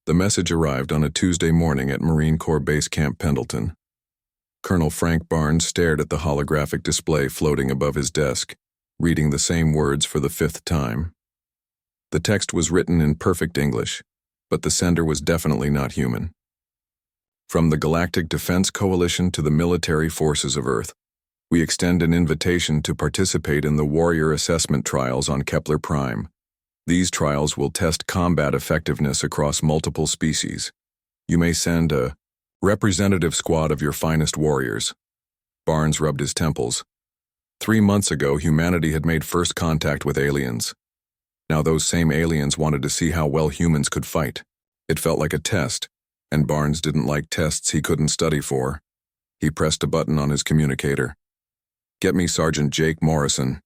The message arrived on a Tuesday morning at Marine Corps Base Camp Pendleton. Colonel Frank Barnes stared at the holographic display floating above his desk, reading the same words for the 5th time. The text was written in perfect English, but the sender was definitely not human. From the Galactic Defense Coalition to the military forces of Earth, we extend an invitation to participate in the Warrior Assessment Trials on Kepler Prime. These trials will test combat effectiveness across multiple species. You may send a representative squad of your finest warriors. Barnes rubbed his temples. 3 months ago, humanity had made first contact with aliens. Now those same aliens wanted to see how well humans could fight. It felt like a test, and Barnes didn't like tests he couldn't study for. He pressed a button on his communicator. "Get me Sergeant Jake Morrison."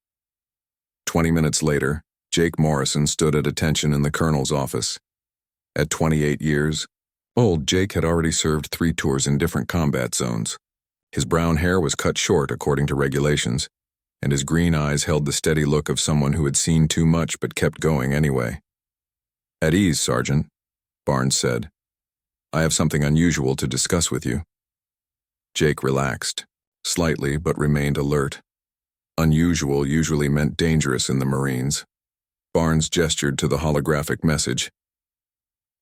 20 minutes later, Jake Morrison stood at attention in the colonel's office. At 28 years old, Jake had already served 3 tours in different combat zones. His brown hair was cut short according to regulations, and his green eyes held the steady look of someone who had seen too much but kept going anyway. "At ease, Sergeant," Barnes said. "I have something unusual to discuss with you." Jake relaxed, slightly, but remained alert. Unusual usually meant dangerous in the Marines. Barnes gestured to the holographic message.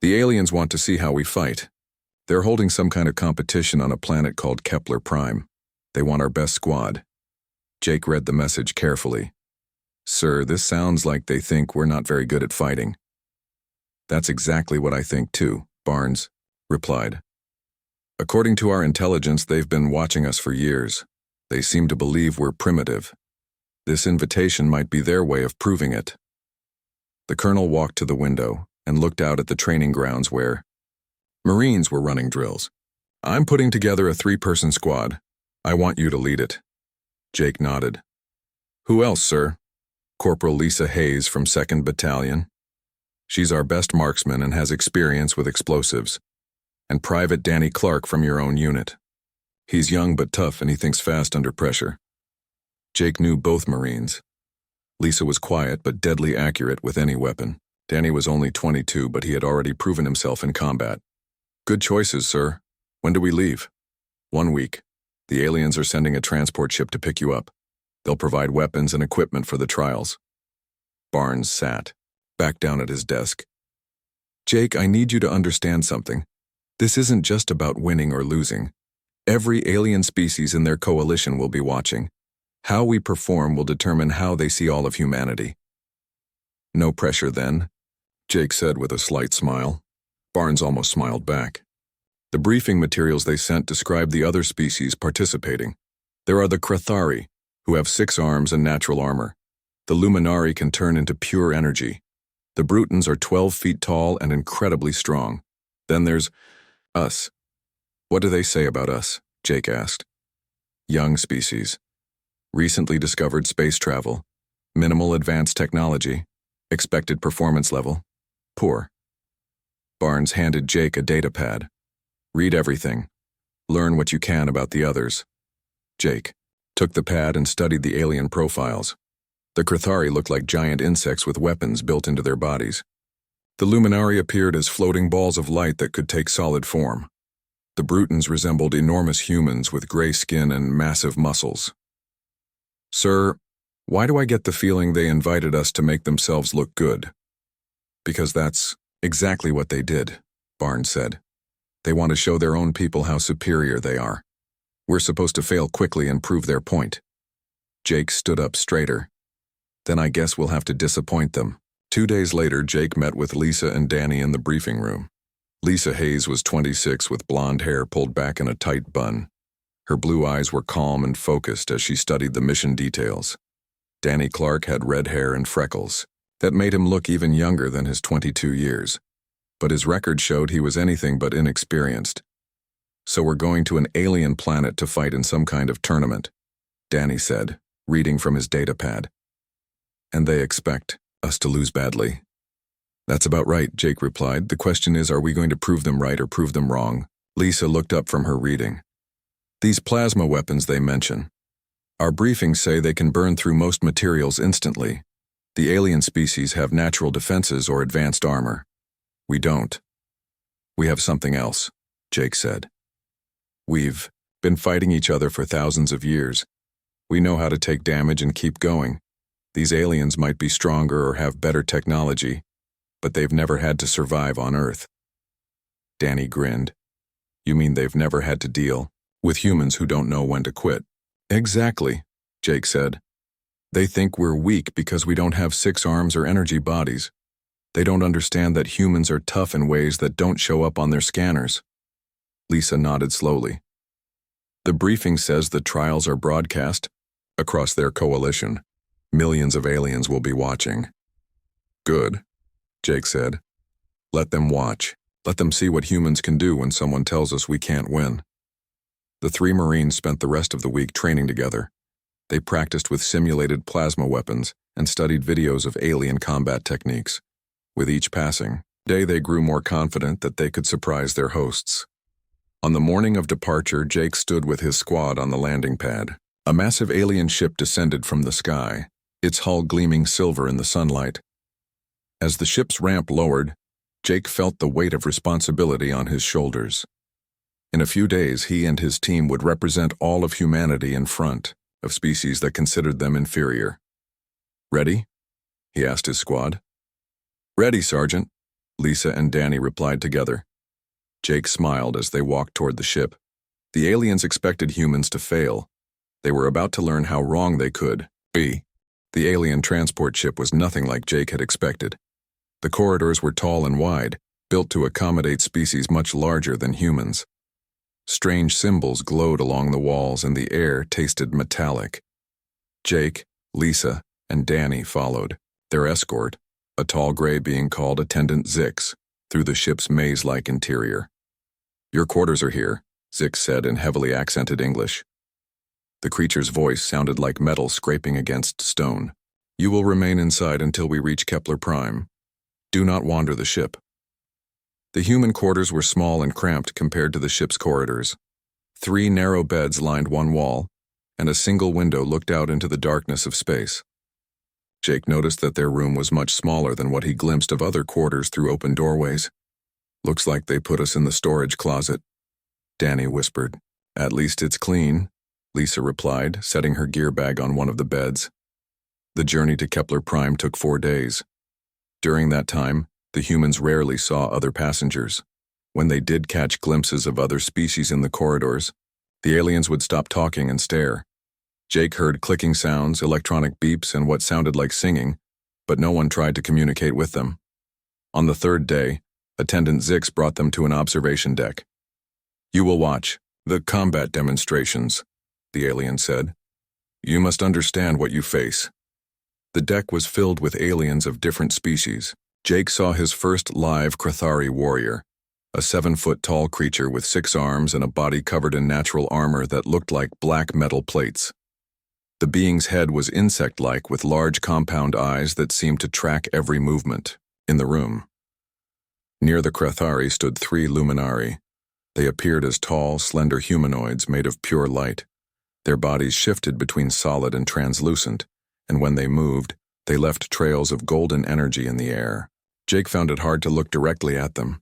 "The aliens want to see how we fight. They're holding some kind of competition on a planet called Kepler Prime. They want our best squad." Jake read the message carefully. "Sir, this sounds like they think we're not very good at fighting." "That's exactly what I think too," Barnes replied. "According to our intelligence, they've been watching us for years. They seem to believe we're primitive. This invitation might be their way of proving it." The colonel walked to the window and looked out at the training grounds where Marines were running drills. "I'm putting together a 3-person squad. I want you to lead it." Jake nodded. "Who else, sir?" "Corporal Lisa Hayes from 2nd Battalion. She's our best marksman and has experience with explosives. And Private Danny Clark from your own unit. He's young but tough and he thinks fast under pressure." Jake knew both Marines. Lisa was quiet but deadly accurate with any weapon. Danny was only 22, but he had already proven himself in combat. "Good choices, sir. When do we leave?" 1 week. The aliens are sending a transport ship to pick you up. They'll provide weapons and equipment for the trials." Barnes sat, back down at his desk. "Jake, I need you to understand something. This isn't just about winning or losing. Every alien species in their coalition will be watching. How we perform will determine how they see all of humanity." "No pressure then," Jake said with a slight smile. Barnes almost smiled back. The briefing materials they sent describe the other species participating. There are the Krathari, who have 6 arms and natural armor. The Luminari can turn into pure energy. The Brutans are 12 feet tall and incredibly strong. Then there's us. "What do they say about us?" Jake asked. "Young species. Recently discovered space travel. Minimal advanced technology. Expected performance level. Poor." Barnes handed Jake a data pad. "Read everything. Learn what you can about the others." Jake took the pad and studied the alien profiles. The Krathari looked like giant insects with weapons built into their bodies. The Luminari appeared as floating balls of light that could take solid form. The Brutans resembled enormous humans with gray skin and massive muscles. "Sir, why do I get the feeling they invited us to make themselves look good?" "Because that's exactly what they did," Barnes said. "They want to show their own people how superior they are. We're supposed to fail quickly and prove their point." Jake stood up straighter. "Then I guess we'll have to disappoint them." 2 days later, Jake met with Lisa and Danny in the briefing room. Lisa Hayes was 26 with blonde hair pulled back in a tight bun. Her blue eyes were calm and focused as she studied the mission details. Danny Clark had red hair and freckles that made him look even younger than his 22 years. But his record showed he was anything but inexperienced. "So we're going to an alien planet to fight in some kind of tournament," Danny said, reading from his data pad. "And they expect us to lose badly." "That's about right," Jake replied. "The question is, are we going to prove them right or prove them wrong?" Lisa looked up from her reading. "These plasma weapons they mention. Our briefings say they can burn through most materials instantly. The alien species have natural defenses or advanced armor. We don't." We have something else, Jake said. We've been fighting each other for thousands of years. We know how to take damage and keep going. These aliens might be stronger or have better technology, but they've never had to survive on Earth. Danny grinned. You mean they've never had to deal with humans who don't know when to quit? Exactly, Jake said. They think we're weak because we don't have 6 arms or energy bodies. They don't understand that humans are tough in ways that don't show up on their scanners. Lisa nodded slowly. The briefing says the trials are broadcast across their coalition. Millions of aliens will be watching. Good, Jake said. Let them watch. Let them see what humans can do when someone tells us we can't win. The 3 Marines spent the rest of the week training together. They practiced with simulated plasma weapons and studied videos of alien combat techniques. With each passing day, they grew more confident that they could surprise their hosts. On the morning of departure, Jake stood with his squad on the landing pad. A massive alien ship descended from the sky, its hull gleaming silver in the sunlight. As the ship's ramp lowered, Jake felt the weight of responsibility on his shoulders. In a few days, he and his team would represent all of humanity in front of species that considered them inferior. Ready? He asked his squad. Ready, Sergeant, Lisa and Danny replied together. Jake smiled as they walked toward the ship. The aliens expected humans to fail. They were about to learn how wrong they could be. The alien transport ship was nothing like Jake had expected. The corridors were tall and wide, built to accommodate species much larger than humans. Strange symbols glowed along the walls and the air tasted metallic. Jake, Lisa, and Danny followed. Their escort, a tall gray being called Attendant Zix, through the ship's maze-like interior. Your quarters are here, Zix said in heavily accented English. The creature's voice sounded like metal scraping against stone. You will remain inside until we reach Kepler Prime. Do not wander the ship. The human quarters were small and cramped compared to the ship's corridors. 3 narrow beds lined one wall, and a single window looked out into the darkness of space. Jake noticed that their room was much smaller than what he glimpsed of other quarters through open doorways. Looks like they put us in the storage closet, Danny whispered. At least it's clean, Lisa replied, setting her gear bag on one of the beds. The journey to Kepler Prime took 4 days. During that time, the humans rarely saw other passengers. When they did catch glimpses of other species in the corridors, the aliens would stop talking and stare. Jake heard clicking sounds, electronic beeps, and what sounded like singing, but no one tried to communicate with them. On the 3rd day, Attendant Zix brought them to an observation deck. You will watch the combat demonstrations, the alien said. You must understand what you face. The deck was filled with aliens of different species. Jake saw his first live Krathari warrior, a 7-foot-tall creature with 6 arms and a body covered in natural armor that looked like black metal plates. The being's head was insect-like with large compound eyes that seemed to track every movement in the room. Near the Krathari stood 3 luminari. They appeared as tall, slender humanoids made of pure light. Their bodies shifted between solid and translucent, and when they moved, they left trails of golden energy in the air. Jake found it hard to look directly at them.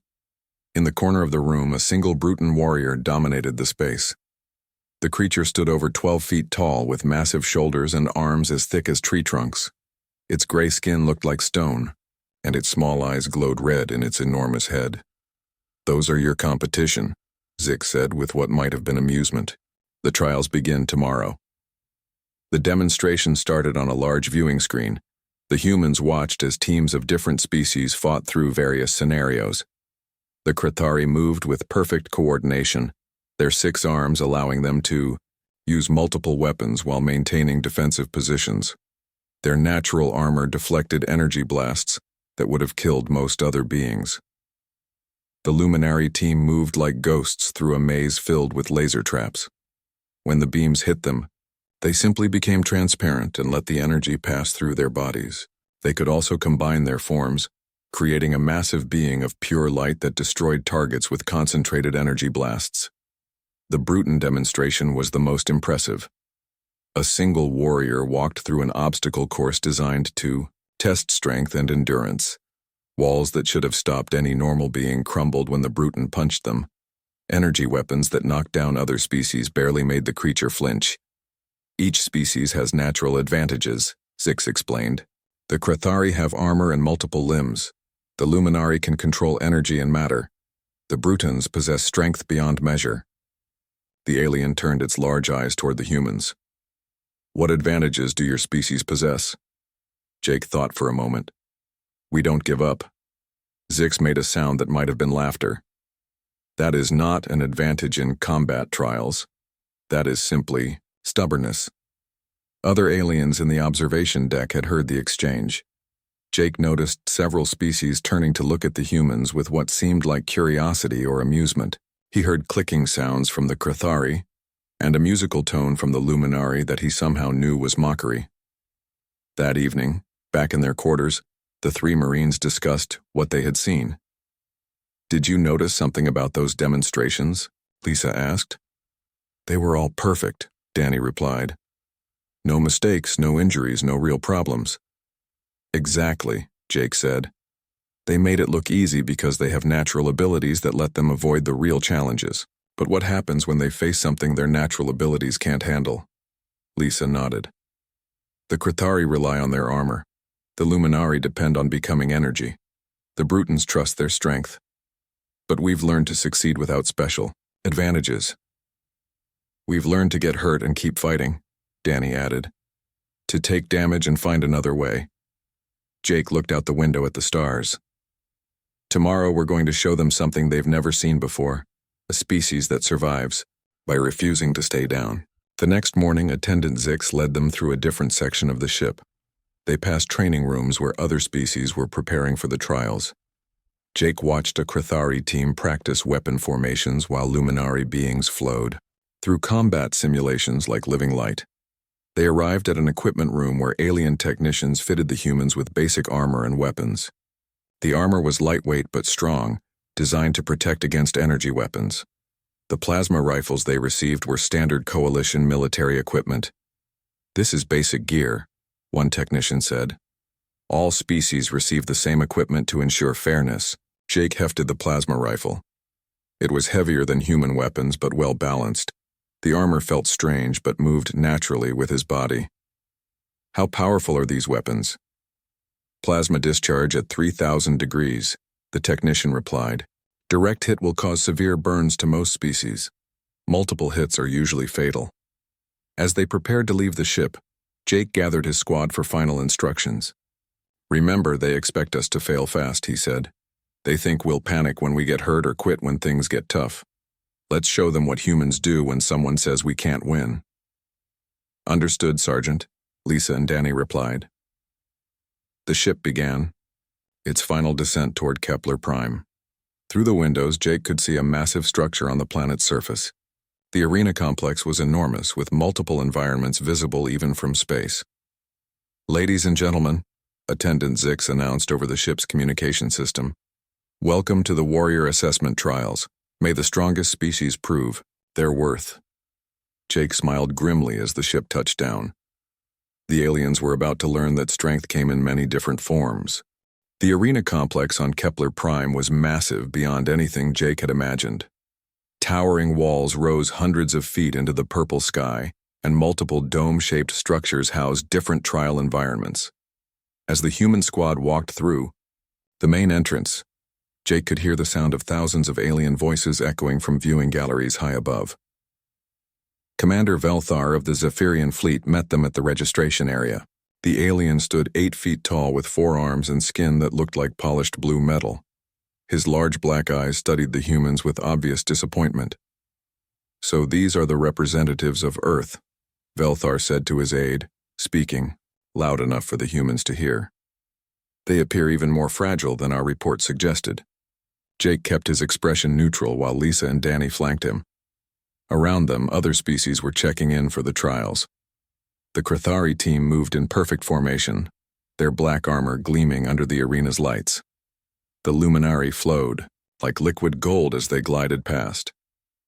In the corner of the room, a single Bruton warrior dominated the space. The creature stood over 12 feet tall with massive shoulders and arms as thick as tree trunks. Its gray skin looked like stone, and its small eyes glowed red in its enormous head. Those are your competition, Zix said with what might have been amusement. The trials begin tomorrow. The demonstration started on a large viewing screen. The humans watched as teams of different species fought through various scenarios. The Krathari moved with perfect coordination, their 6 arms allowing them to use multiple weapons while maintaining defensive positions. Their natural armor deflected energy blasts that would have killed most other beings. The Luminary team moved like ghosts through a maze filled with laser traps. When the beams hit them, they simply became transparent and let the energy pass through their bodies. They could also combine their forms, creating a massive being of pure light that destroyed targets with concentrated energy blasts. The Bruton demonstration was the most impressive. A single warrior walked through an obstacle course designed to test strength and endurance. Walls that should have stopped any normal being crumbled when the Bruton punched them. Energy weapons that knocked down other species barely made the creature flinch. Each species has natural advantages, Zix explained. The Crethari have armor and multiple limbs. The Luminari can control energy and matter. The Brutons possess strength beyond measure. The alien turned its large eyes toward the humans. What advantages do your species possess? Jake thought for a moment. We don't give up. Zix made a sound that might have been laughter. That is not an advantage in combat trials. That is simply stubbornness. Other aliens in the observation deck had heard the exchange. Jake noticed several species turning to look at the humans with what seemed like curiosity or amusement. He heard clicking sounds from the Crethari, and a musical tone from the Luminari that he somehow knew was mockery. That evening, back in their quarters, the three Marines discussed what they had seen. Did you notice something about those demonstrations? Lisa asked. They were all perfect, Danny replied. No mistakes, no injuries, no real problems. Exactly, Jake said. They made it look easy because they have natural abilities that let them avoid the real challenges. But what happens when they face something their natural abilities can't handle? Lisa nodded. The Crethari rely on their armor. The Luminari depend on becoming energy. The Brutons trust their strength. But we've learned to succeed without special advantages. We've learned to get hurt and keep fighting, Danny added. To take damage and find another way. Jake looked out the window at the stars. Tomorrow we're going to show them something they've never seen before, a species that survives, by refusing to stay down. The next morning, Attendant Zix led them through a different section of the ship. They passed training rooms where other species were preparing for the trials. Jake watched a Crethari team practice weapon formations while Luminari beings flowed through combat simulations like living light. They arrived at an equipment room where alien technicians fitted the humans with basic armor and weapons. The armor was lightweight but strong, designed to protect against energy weapons. The plasma rifles they received were standard coalition military equipment. This is basic gear, one technician said. All species receive the same equipment to ensure fairness. Jake hefted the plasma rifle. It was heavier than human weapons but well balanced. The armor felt strange but moved naturally with his body. How powerful are these weapons? Plasma discharge at 3,000 degrees, the technician replied. Direct hit will cause severe burns to most species. Multiple hits are usually fatal. As they prepared to leave the ship, Jake gathered his squad for final instructions. Remember, they expect us to fail fast, he said. They think we'll panic when we get hurt or quit when things get tough. Let's show them what humans do when someone says we can't win. Understood, Sergeant, Lisa and Danny replied. The ship began its final descent toward Kepler Prime. Through the windows, Jake could see a massive structure on the planet's surface. The arena complex was enormous, with multiple environments visible even from space. Ladies and gentlemen, Attendant Zix announced over the ship's communication system, welcome to the Warrior Assessment Trials. May the strongest species prove their worth. Jake smiled grimly as the ship touched down. The aliens were about to learn that strength came in many different forms. The arena complex on Kepler Prime was massive beyond anything Jake had imagined. Towering walls rose hundreds of feet into the purple sky, and multiple dome-shaped structures housed different trial environments. As the human squad walked through the main entrance, Jake could hear the sound of thousands of alien voices echoing from viewing galleries high above. Commander Velthar of the Zephyrian fleet met them at the registration area. The alien stood 8 feet tall with 4 arms and skin that looked like polished blue metal. His large black eyes studied the humans with obvious disappointment. So these are the representatives of Earth, Velthar said to his aide, speaking, loud enough for the humans to hear. They appear even more fragile than our report suggested. Jake kept his expression neutral while Lisa and Danny flanked him. Around them, other species were checking in for the trials. The Crethari team moved in perfect formation, their black armor gleaming under the arena's lights. The Luminari flowed, like liquid gold as they glided past.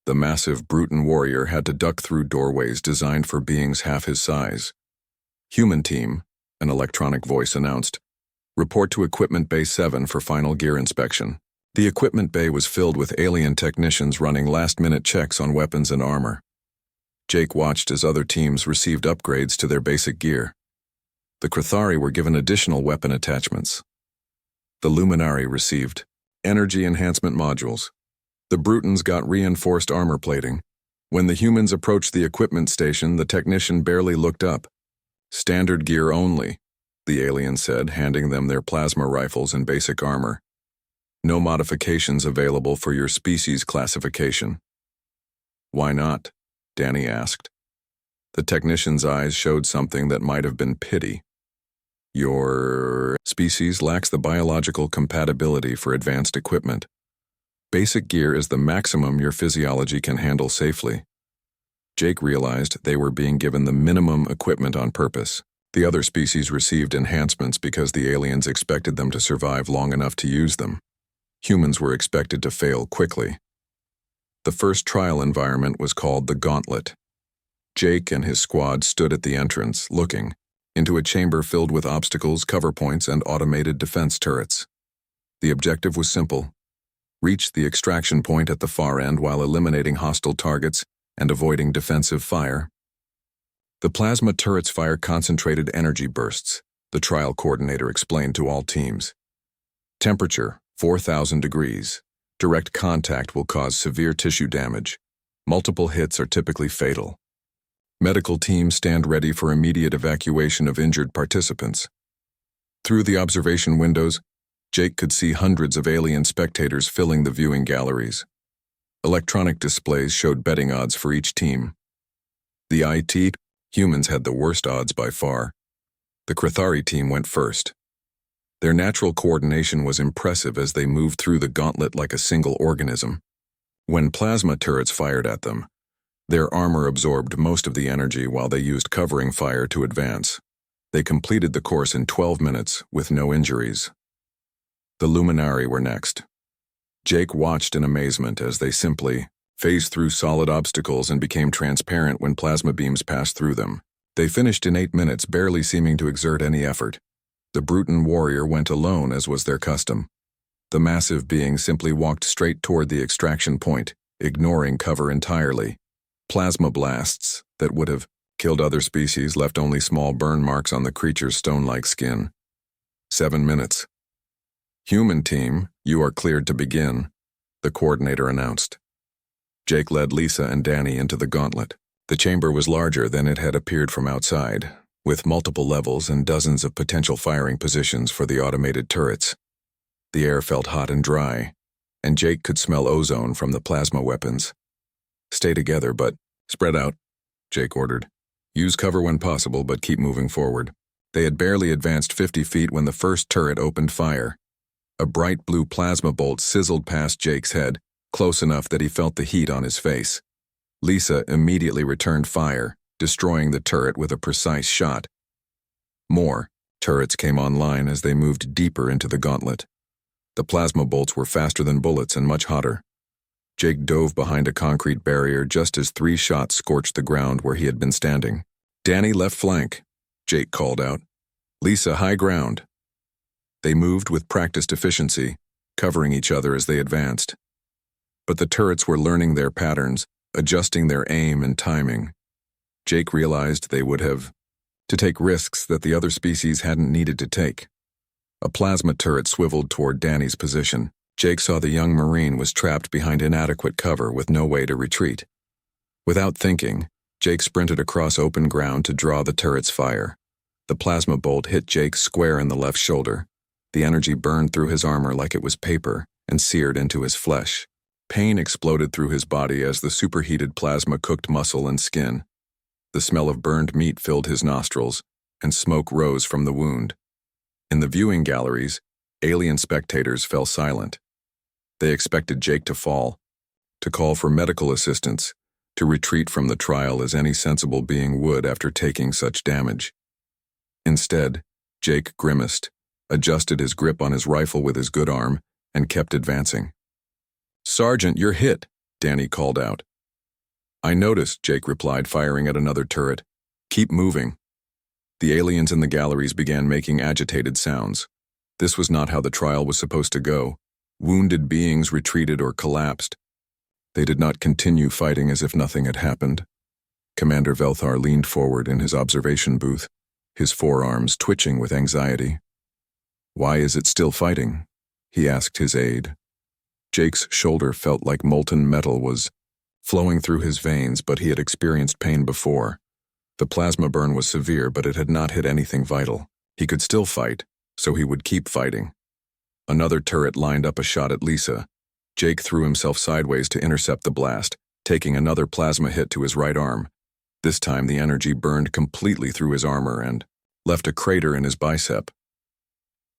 The massive Bruton warrior had to duck through doorways designed for beings half his size. Human team, an electronic voice announced, Report to Equipment Bay 7 for final gear inspection. The equipment bay was filled with alien technicians running last-minute checks on weapons and armor. Jake watched as other teams received upgrades to their basic gear. The Crithari were given additional weapon attachments. The Luminari received energy enhancement modules. The Brutans got reinforced armor plating. When the humans approached the equipment station, the technician barely looked up. Standard gear only, the alien said, handing them their plasma rifles and basic armor. No modifications available for your species classification. Why not? Danny asked. The technician's eyes showed something that might have been pity. Your species lacks the biological compatibility for advanced equipment. Basic gear is the maximum your physiology can handle safely. Jake realized they were being given the minimum equipment on purpose. The other species received enhancements because the aliens expected them to survive long enough to use them. Humans were expected to fail quickly. The first trial environment was called the Gauntlet. Jake and his squad stood at the entrance, looking into a chamber filled with obstacles, cover points, and automated defense turrets. The objective was simple: reach the extraction point at the far end while eliminating hostile targets and avoiding defensive fire. The plasma turrets fire concentrated energy bursts, the trial coordinator explained to all teams. Temperature, 4,000 degrees. Direct contact will cause severe tissue damage. Multiple hits are typically fatal. Medical teams stand ready for immediate evacuation of injured participants. Through the observation windows, Jake could see hundreds of alien spectators filling the viewing galleries. Electronic displays showed betting odds for each team. The IT humans had the worst odds by far. The Crithari team went first. Their natural coordination was impressive as they moved through the gauntlet like a single organism. When plasma turrets fired at them, their armor absorbed most of the energy while they used covering fire to advance. They completed the course in 12 minutes with no injuries. The Luminari were next. Jake watched in amazement as they simply phased through solid obstacles and became transparent when plasma beams passed through them. They finished in 8 minutes, barely seeming to exert any effort. The Bruton warrior went alone, as was their custom. The massive being simply walked straight toward the extraction point, ignoring cover entirely. Plasma blasts that would have killed other species left only small burn marks on the creature's stone-like skin. 7 minutes. Human team, you are cleared to begin, the coordinator announced. Jake led Lisa and Danny into the gauntlet. The chamber was larger than it had appeared from outside, with multiple levels and dozens of potential firing positions for the automated turrets. The air felt hot and dry, and Jake could smell ozone from the plasma weapons. Stay together, but spread out, Jake ordered. Use cover when possible, but keep moving forward. They had barely advanced 50 feet when the first turret opened fire. A bright blue plasma bolt sizzled past Jake's head, close enough that he felt the heat on his face. Lisa immediately returned fire, destroying the turret with a precise shot. More turrets came online as they moved deeper into the gauntlet. The plasma bolts were faster than bullets and much hotter. Jake dove behind a concrete barrier just as 3 shots scorched the ground where he had been standing. Danny, left flank, Jake called out. Lisa, high ground. They moved with practiced efficiency, covering each other as they advanced. But the turrets were learning their patterns, adjusting their aim and timing. Jake realized they would have to take risks that the other species hadn't needed to take. A plasma turret swiveled toward Danny's position. Jake saw the young Marine was trapped behind inadequate cover with no way to retreat. Without thinking, Jake sprinted across open ground to draw the turret's fire. The plasma bolt hit Jake square in the left shoulder. The energy burned through his armor like it was paper and seared into his flesh. Pain exploded through his body as the superheated plasma cooked muscle and skin. The smell of burned meat filled his nostrils, and smoke rose from the wound. In the viewing galleries, alien spectators fell silent. They expected Jake to fall, to call for medical assistance, to retreat from the trial as any sensible being would after taking such damage. Instead, Jake grimaced, adjusted his grip on his rifle with his good arm, and kept advancing. "Sergeant, you're hit," Danny called out. "I noticed," Jake replied, firing at another turret. "Keep moving." The aliens in the galleries began making agitated sounds. This was not how the trial was supposed to go. Wounded beings retreated or collapsed. They did not continue fighting as if nothing had happened. Commander Velthar leaned forward in his observation booth, his forearms twitching with anxiety. "Why is it still fighting?" he asked his aide. Jake's shoulder felt like molten metal was flowing through his veins, but he had experienced pain before. The plasma burn was severe, but it had not hit anything vital. He could still fight, so he would keep fighting. Another turret lined up a shot at Lisa. Jake threw himself sideways to intercept the blast, taking another plasma hit to his right arm. This time the energy burned completely through his armor and left a crater in his bicep.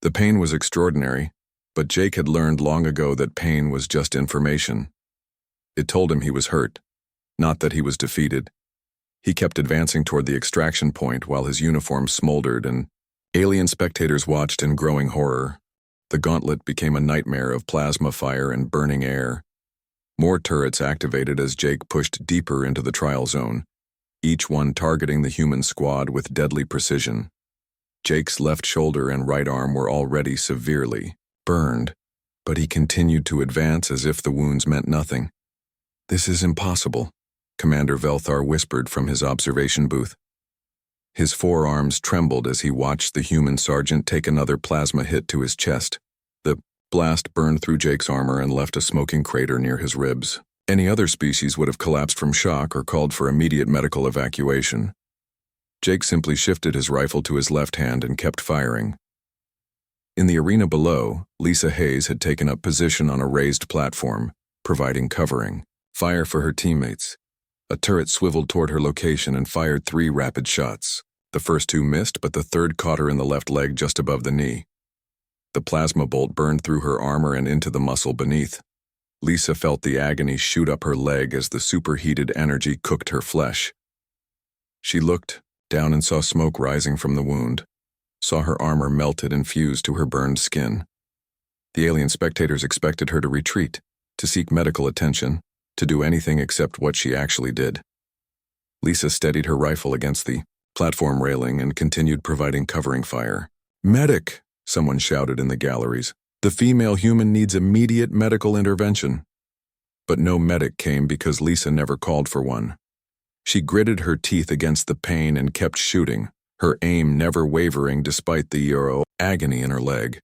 The pain was extraordinary, but Jake had learned long ago that pain was just information. It told him he was hurt, not that he was defeated. He kept advancing toward the extraction point while his uniform smoldered and alien spectators watched in growing horror. The gauntlet became a nightmare of plasma fire and burning air. More turrets activated as Jake pushed deeper into the trial zone, each one targeting the human squad with deadly precision. Jake's left shoulder and right arm were already severely burned, but he continued to advance as if the wounds meant nothing. "This is impossible," Commander Velthar whispered from his observation booth. His forearms trembled as he watched the human sergeant take another plasma hit to his chest. The blast burned through Jake's armor and left a smoking crater near his ribs. Any other species would have collapsed from shock or called for immediate medical evacuation. Jake simply shifted his rifle to his left hand and kept firing. In the arena below, Lisa Hayes had taken up position on a raised platform, providing covering. Fire for her teammates. A turret swiveled toward her location and fired 3 rapid shots. The first 2 missed, but the third caught her in the left leg just above the knee. The plasma bolt burned through her armor and into the muscle beneath. Lisa felt the agony shoot up her leg as the superheated energy cooked her flesh. She looked down and saw smoke rising from the wound, saw her armor melted and fused to her burned skin. The alien spectators expected her to retreat, to seek medical attention, to do anything except what she actually did. Lisa steadied her rifle against the platform railing and continued providing covering fire. "Medic!" someone shouted in the galleries. "The female human needs immediate medical intervention." But no medic came because Lisa never called for one. She gritted her teeth against the pain and kept shooting, her aim never wavering despite the agony in her leg.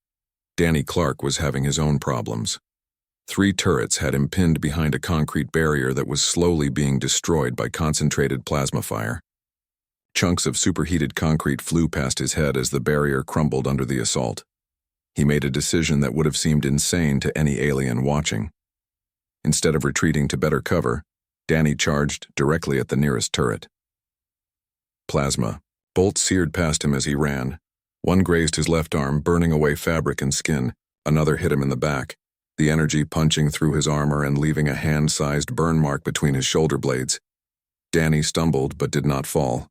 Danny Clark was having his own problems. 3 turrets had him pinned behind a concrete barrier that was slowly being destroyed by concentrated plasma fire. Chunks of superheated concrete flew past his head as the barrier crumbled under the assault. He made a decision that would have seemed insane to any alien watching. Instead of retreating to better cover, Danny charged directly at the nearest turret. Plasma bolts seared past him as he ran. One grazed his left arm, burning away fabric and skin. Another hit him in the back, the energy punching through his armor and leaving a hand-sized burn mark between his shoulder blades. Danny stumbled but did not fall.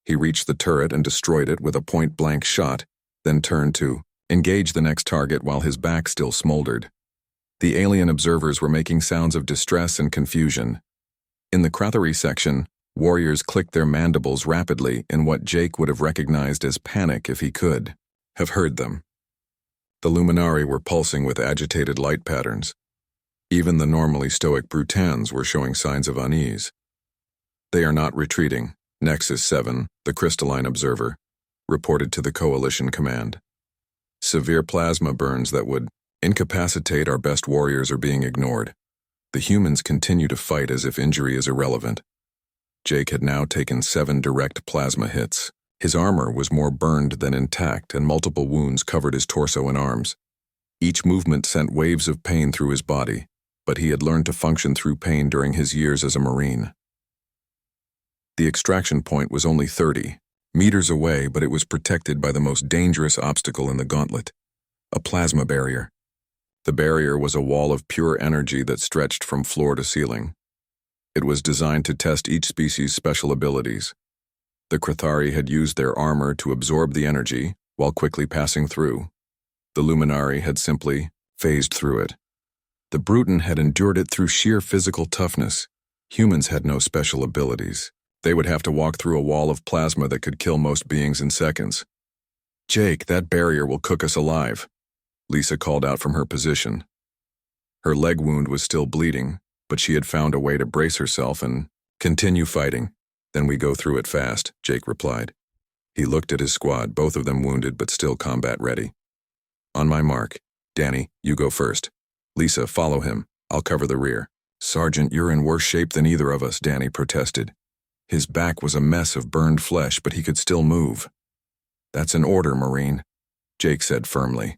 He reached the turret and destroyed it with a point-blank shot, then turned to engage the next target while his back still smoldered. The alien observers were making sounds of distress and confusion. In the Krathery section, warriors clicked their mandibles rapidly in what Jake would have recognized as panic if he could have heard them. The Luminari were pulsing with agitated light patterns. Even the normally stoic Brutans were showing signs of unease. "They are not retreating," Nexus 7, the crystalline observer, reported to the Coalition command. "Severe plasma burns that would incapacitate our best warriors are being ignored. The humans continue to fight as if injury is irrelevant." Jake had now taken 7 direct plasma hits. His armor was more burned than intact, and multiple wounds covered his torso and arms. Each movement sent waves of pain through his body, but he had learned to function through pain during his years as a Marine. The extraction point was only 30 meters away, but it was protected by the most dangerous obstacle in the gauntlet, a plasma barrier. The barrier was a wall of pure energy that stretched from floor to ceiling. It was designed to test each species' special abilities. The Krathari had used their armor to absorb the energy while quickly passing through. The Luminari had simply phased through it. The Brutan had endured it through sheer physical toughness. Humans had no special abilities. They would have to walk through a wall of plasma that could kill most beings in seconds. Jake, that barrier will cook us alive, Lisa called out from her position. Her leg wound was still bleeding, but she had found a way to brace herself and continue fighting. Then we go through it fast, Jake replied. He looked at his squad, both of them wounded but still combat ready. On my mark. Danny, you go first. Lisa, follow him. I'll cover the rear. Sergeant, you're in worse shape than either of us, Danny protested. His back was a mess of burned flesh, but he could still move. That's an order, Marine, Jake said firmly.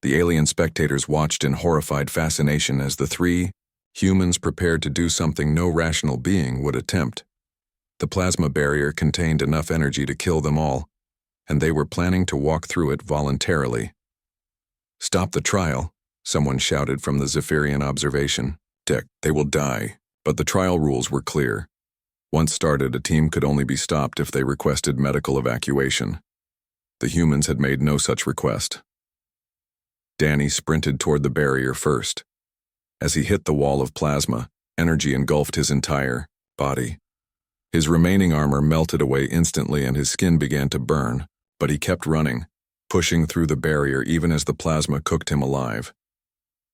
The alien spectators watched in horrified fascination as the three humans prepared to do something no rational being would attempt. The plasma barrier contained enough energy to kill them all, and they were planning to walk through it voluntarily. Stop the trial, someone shouted from the Zephyrian observation deck. They will die, but the trial rules were clear. Once started, a team could only be stopped if they requested medical evacuation. The humans had made no such request. Danny sprinted toward the barrier first. As he hit the wall of plasma, energy engulfed his entire body. His remaining armor melted away instantly and his skin began to burn, but he kept running, pushing through the barrier even as the plasma cooked him alive.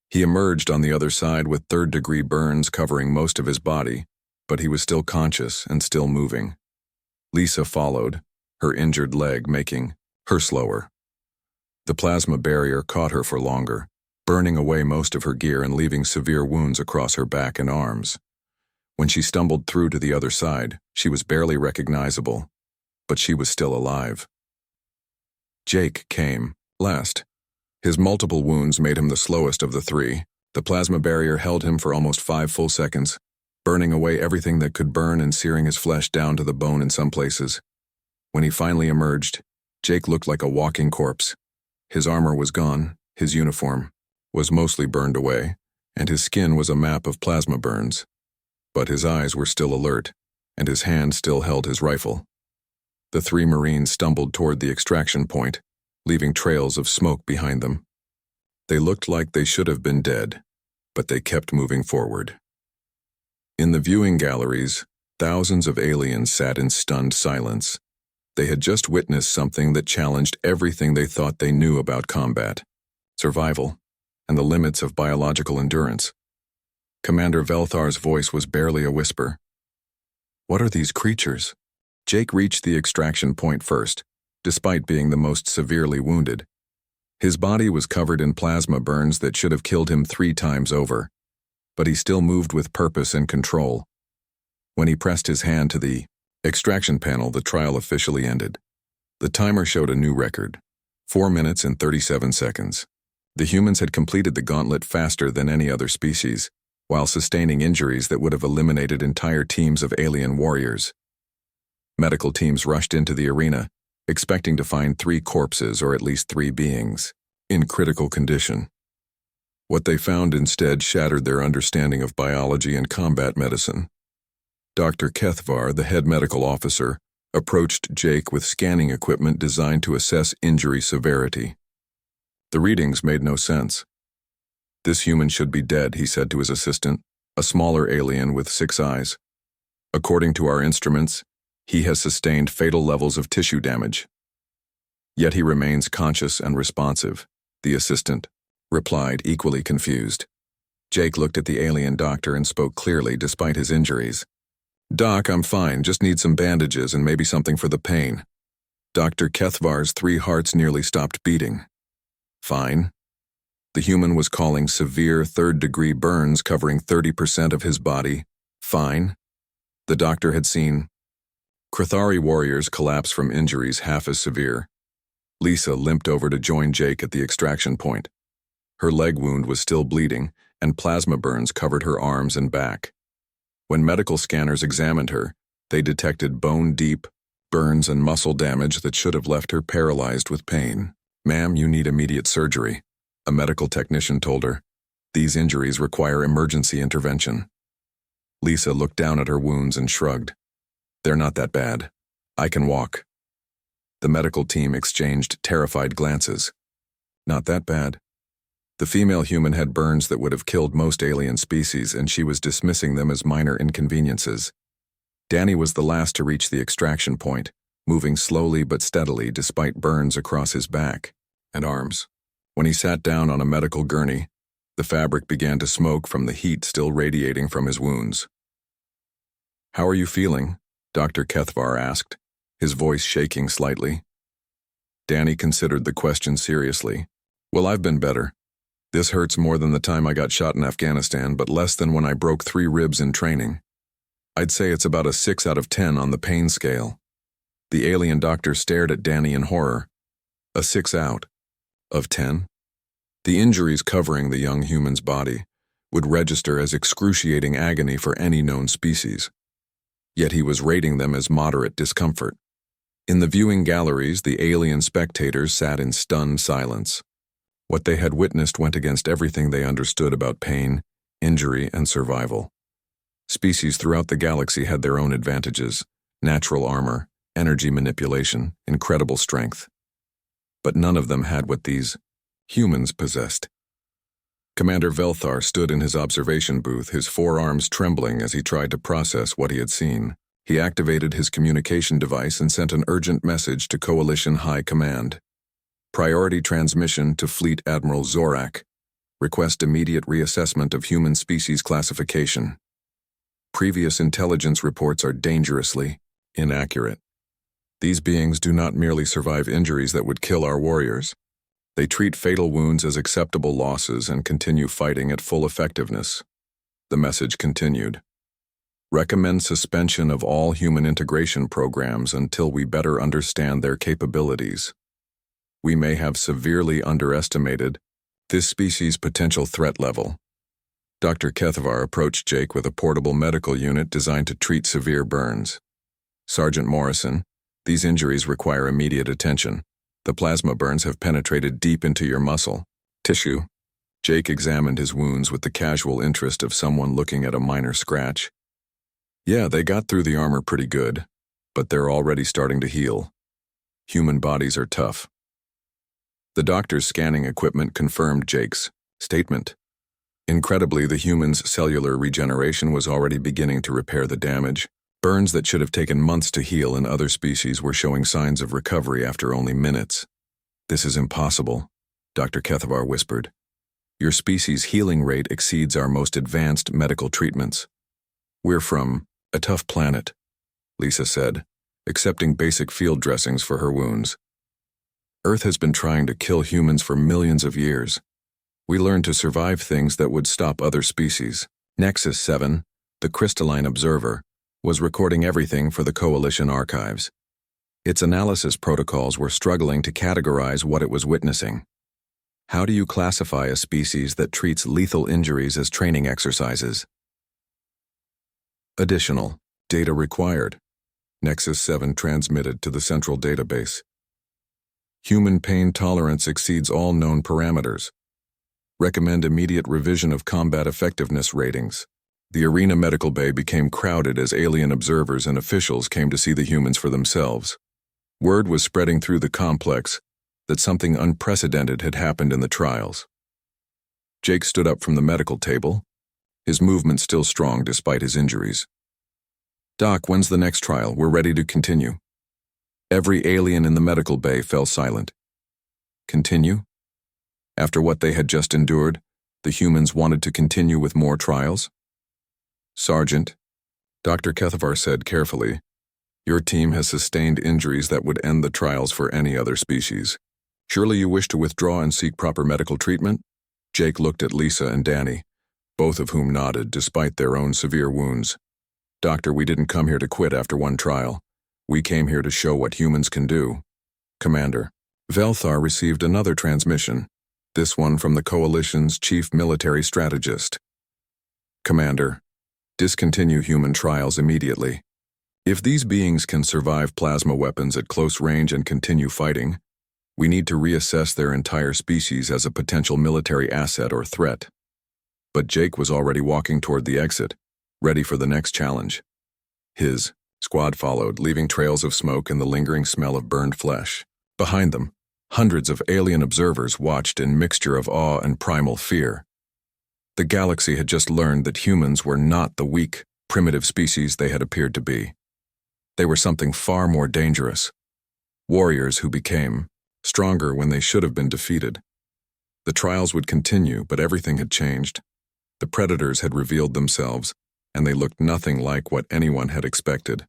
He emerged on the other side with third-degree burns covering most of his body, but he was still conscious and still moving. Lisa followed, her injured leg making her slower. The plasma barrier caught her for longer, burning away most of her gear and leaving severe wounds across her back and arms. When she stumbled through to the other side, she was barely recognizable, but she was still alive. Jake came last. His multiple wounds made him the slowest of the three. The plasma barrier held him for almost 5 full seconds, burning away everything that could burn and searing his flesh down to the bone in some places. When he finally emerged, Jake looked like a walking corpse. His armor was gone, his uniform was mostly burned away, and his skin was a map of plasma burns. But his eyes were still alert, and his hand still held his rifle. The three Marines stumbled toward the extraction point, leaving trails of smoke behind them. They looked like they should have been dead, but they kept moving forward. In the viewing galleries, thousands of aliens sat in stunned silence. They had just witnessed something that challenged everything they thought they knew about combat, survival, and the limits of biological endurance. Commander Velthar's voice was barely a whisper. What are these creatures? Jake reached the extraction point first, despite being the most severely wounded. His body was covered in plasma burns that should have killed him 3 times over, but he still moved with purpose and control. When he pressed his hand to the extraction panel, the trial officially ended. The timer showed a new record, 4 minutes and 37 seconds. The humans had completed the gauntlet faster than any other species, while sustaining injuries that would have eliminated entire teams of alien warriors. Medical teams rushed into the arena, expecting to find 3 corpses or at least 3 beings in critical condition. What they found instead shattered their understanding of biology and combat medicine. Dr. Kethvar, the head medical officer, approached Jake with scanning equipment designed to assess injury severity. The readings made no sense. This human should be dead, he said to his assistant, a smaller alien with 6 eyes. According to our instruments, he has sustained fatal levels of tissue damage. Yet he remains conscious and responsive, the assistant replied, equally confused. Jake looked at the alien doctor and spoke clearly despite his injuries. Doc, I'm fine, just need some bandages and maybe something for the pain. Dr. Kethvar's 3 hearts nearly stopped beating. Fine. The human was calling severe 3rd-degree burns covering 30% of his body. Fine. The doctor had seen Krithari warriors collapse from injuries half as severe. Lisa limped over to join Jake at the extraction point. Her leg wound was still bleeding, and plasma burns covered her arms and back. When medical scanners examined her, they detected bone-deep burns and muscle damage that should have left her paralyzed with pain. Ma'am, you need immediate surgery, a medical technician told her. These injuries require emergency intervention. Lisa looked down at her wounds and shrugged. They're not that bad. I can walk. The medical team exchanged terrified glances. Not that bad. The female human had burns that would have killed most alien species, and she was dismissing them as minor inconveniences. Danny was the last to reach the extraction point, moving slowly but steadily despite burns across his back and arms. When he sat down on a medical gurney, the fabric began to smoke from the heat still radiating from his wounds. "How are you feeling?" Dr. Kethvar asked, his voice shaking slightly. Danny considered the question seriously. "Well, I've been better. This hurts more than the time I got shot in Afghanistan, but less than when I broke 3 ribs in training. I'd say it's about a 6 out of 10 on the pain scale." The alien doctor stared at Danny in horror. A 6 out of 10? The injuries covering the young human's body would register as excruciating agony for any known species. Yet he was rating them as moderate discomfort. In the viewing galleries, the alien spectators sat in stunned silence. What they had witnessed went against everything they understood about pain, injury, and survival. Species throughout the galaxy had their own advantages: natural armor, energy manipulation, incredible strength. But none of them had what these humans possessed. Commander Velthar stood in his observation booth, his forearms trembling as he tried to process what he had seen. He activated his communication device and sent an urgent message to Coalition High Command. "Priority transmission to Fleet Admiral Zorak. Request immediate reassessment of human species classification. Previous intelligence reports are dangerously inaccurate. These beings do not merely survive injuries that would kill our warriors. They treat fatal wounds as acceptable losses and continue fighting at full effectiveness." The message continued. "Recommend suspension of all human integration programs until we better understand their capabilities. We may have severely underestimated this species' potential threat level." Dr. Kethvar approached Jake with a portable medical unit designed to treat severe burns. "Sergeant Morrison, these injuries require immediate attention. The plasma burns have penetrated deep into your muscle tissue." Jake examined his wounds with the casual interest of someone looking at a minor scratch. "Yeah, they got through the armor pretty good, but they're already starting to heal. Human bodies are tough." The doctor's scanning equipment confirmed Jake's statement. Incredibly, the human's cellular regeneration was already beginning to repair the damage. Burns that should have taken months to heal in other species were showing signs of recovery after only minutes. "This is impossible," Dr. Kethvar whispered. "Your species' healing rate exceeds our most advanced medical treatments." "We're from a tough planet," Lisa said, accepting basic field dressings for her wounds. "Earth has been trying to kill humans for millions of years. We learned to survive things that would stop other species." Nexus 7, the crystalline observer, was recording everything for the Coalition archives. Its analysis protocols were struggling to categorize what it was witnessing. How do you classify a species that treats lethal injuries as training exercises? Additional data required. Nexus 7 transmitted to the central database. Human pain tolerance exceeds all known parameters. Recommend immediate revision of combat effectiveness ratings. The arena medical bay became crowded as alien observers and officials came to see the humans for themselves. Word was spreading through the complex that something unprecedented had happened in the trials. Jake stood up from the medical table, his movement still strong despite his injuries. "Doc, when's the next trial? We're ready to continue." Every alien in the medical bay fell silent. Continue? After what they had just endured, the humans wanted to continue with more trials? "Sergeant," Dr. Kethvar said carefully, "your team has sustained injuries that would end the trials for any other species. Surely you wish to withdraw and seek proper medical treatment?" Jake looked at Lisa and Danny, both of whom nodded despite their own severe wounds. "Doctor, we didn't come here to quit after one trial. We came here to show what humans can do." "Commander." Velthar received another transmission, this one from the Coalition's chief military strategist. "Commander, discontinue human trials immediately. If these beings can survive plasma weapons at close range and continue fighting, we need to reassess their entire species as a potential military asset or threat." But Jake was already walking toward the exit, ready for the next challenge. His squad followed, leaving trails of smoke and the lingering smell of burned flesh. Behind them, hundreds of alien observers watched in mixture of awe and primal fear. The galaxy had just learned that humans were not the weak, primitive species they had appeared to be. They were something far more dangerous, Warriors who became stronger when they should have been defeated. The trials would continue, but everything had changed. The predators had revealed themselves, and they looked nothing like what anyone had expected.